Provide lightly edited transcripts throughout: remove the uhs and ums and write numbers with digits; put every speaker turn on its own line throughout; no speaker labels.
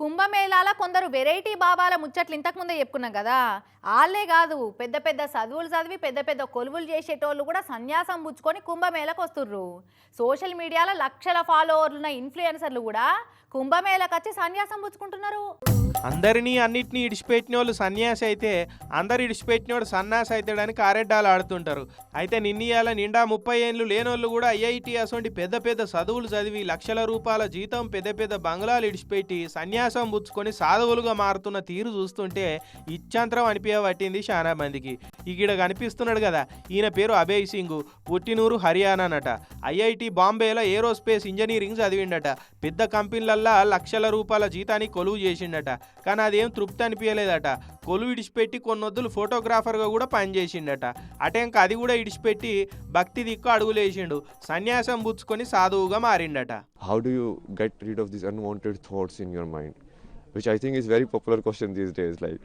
కుంభమేళాల కొందరు వెరైటీ బాబాల ముచ్చట్లు ఇంతకుముందే చెప్పుకున్నాం కదా. వాళ్ళే కాదు, పెద్ద పెద్ద చదువులు చదివి పెద్ద పెద్ద కొలువులు చేసేటోళ్ళు కూడా సన్యాసం పుచ్చుకొని కుంభమేళకు వస్తుర్రు. సోషల్ మీడియాలో లక్షల ఫాలోవర్లున్న ఇన్ఫ్లుయెన్సర్లు కూడా కుంభమేళకు వచ్చి సన్యాసం పుచ్చుకుంటున్నారు.
అందరినీ అన్నిటినీ ఇడిచిపెట్టినోళ్ళు సన్యాసి అయితే అందరు ఇడిచిపెట్టినోడు సన్యాసి అవుతాడని కారెడ్డాలు ఆడుతుంటారు. అయితే నిన్నీయాల నిండా 30 ఏళ్ళు లేనోళ్ళు కూడా ఐఐటి అసోంటి పెద్ద పెద్ద చదువులు చదివి లక్షల రూపాయల జీతం పెద్ద పెద్ద బంగ్లాలు ఇడిచిపెట్టి సన్యాసం పుచ్చుకొని సాధువులుగా మారుతున్న తీరు చూస్తుంటే ఇచ్చంతరం అనిపించబట్టింది చాలా మందికి. ఈడ కనిపిస్తున్నాడు కదా, ఈయన పేరు అభయ్ సింగ్, పుట్టినూరు హర్యానానట. ఐఐటి బాంబేలో ఏరోస్పేస్ ఇంజనీరింగ్ చదివిండట. పెద్ద కంపెనీలల్లా లక్షల రూపాయల జీతానికి కొలువు చేసిండట. కానీ అదేం తృప్తి అనిపించలేదట. కొలువు ఇడిచిపెట్టి కొన్నొద్దులు ఫోటోగ్రాఫర్గా కూడా పనిచేసిండట. అటెంక అది కూడా ఇడిచిపెట్టి భక్తి దిక్కు అడుగులేసిండు. సన్యాసం పుచ్చుకొని సాధువుగా మారిండట.
How do you get rid of these unwanted thoughts in your mind? Which I think is very popular question these days. Like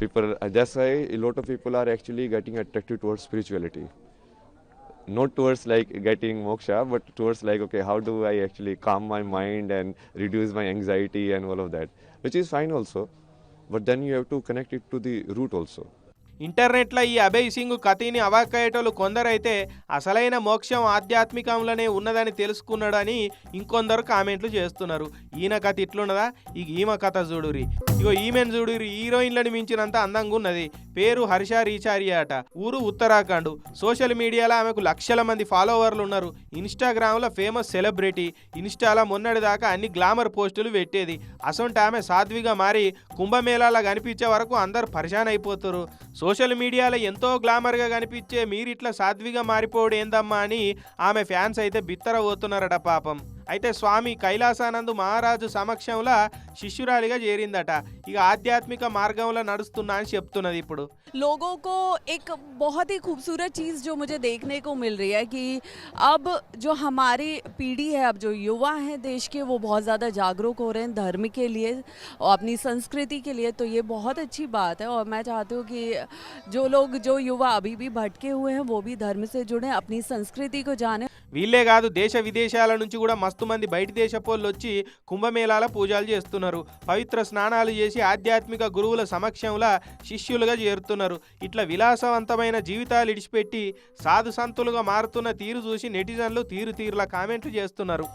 people, that's why a lot of people are actually getting attracted towards spirituality. Not towards like getting moksha, but towards like, okay, how do I actually calm my mind and reduce my anxiety and all of that, which is fine also, but then you have to connect it to the root also.
ఇంటర్నెట్లో ఈ అభయ్ సింగ్ కథని అవాక్కయ్యేటోళ్ళు కొందరైతే అసలైన మోక్షం ఆధ్యాత్మికంలోనే ఉన్నదని తెలుసుకున్నాడని ఇంకొందరు కామెంట్లు చేస్తున్నారు. ఈయన కథ ఇట్లున్నదా, ఇక ఈమె కథ చూడురి. ఇగో ఈమెను చూడురి, హీరోయిన్లను మించినంత అందంగా ఉన్నది. పేరు హర్ష రీచారియా అట. ఊరు ఉత్తరాఖండ్. సోషల్ మీడియాలో ఆమెకు లక్షల మంది ఫాలోవర్లు ఉన్నారు. ఇన్స్టాగ్రామ్లో ఫేమస్ సెలబ్రిటీ. ఇన్స్టాలో మొన్నటి దాకా అన్ని గ్లామర్ పోస్టులు పెట్టేది. అసొంటి ఆమె సాధ్విగా మారి కుంభమేళాలో కనిపించే వరకు అందరు పరిశాన్ అయిపోతారు. సోషల్ మీడియాలో ఎంతో గ్లామర్గా కనిపించే మీరిట్లా సాధ్విగా మారిపోవడం ఏందమ్మా అని ఆమె ఫ్యాన్స్ అయితే బిత్తర పోతున్నారట పాపం. అయితే స్వామి కైలాసానంద్ మహారాజు సమక్షంలో శిష్యురాలిగా చేరిందట. ఇక ఆధ్యాత్మిక మార్గంలో నడుస్తున్నా అని చెప్తున్నది. ఇప్పుడు
लोगों को एक बहुत ही खूबसूरत चीज़ जो मुझे देखने को मिल रही है कि अब जो हमारी पीढ़ी है, अब जो युवा हैं देश के, वो बहुत ज़्यादा जागरूक हो रहे हैं धर्म के लिए और अपनी संस्कृति के लिए. तो ये बहुत अच्छी बात है और मैं चाहती हूँ कि जो युवा अभी भी भटके हुए हैं वो भी धर्म से जुड़ें, अपनी संस्कृति को जानें.
వీళ్ళే కాదు, దేశ విదేశాల నుంచి కూడా మస్తు మంది బయట దేశపోళ్ళు వచ్చి కుంభమేళాల పూజలు చేస్తున్నారు. పవిత్ర స్నానాలు చేసి ఆధ్యాత్మిక గురువుల సమక్షంలో శిష్యులుగా చేరుతున్నారు. ఇట్లా విలాసవంతమైన జీవితాలు ఇడిచిపెట్టి సాధు సంతులుగా మారుతున్న తీరు చూసి నెటిజన్లు తీరులా కామెంట్లు చేస్తున్నారు.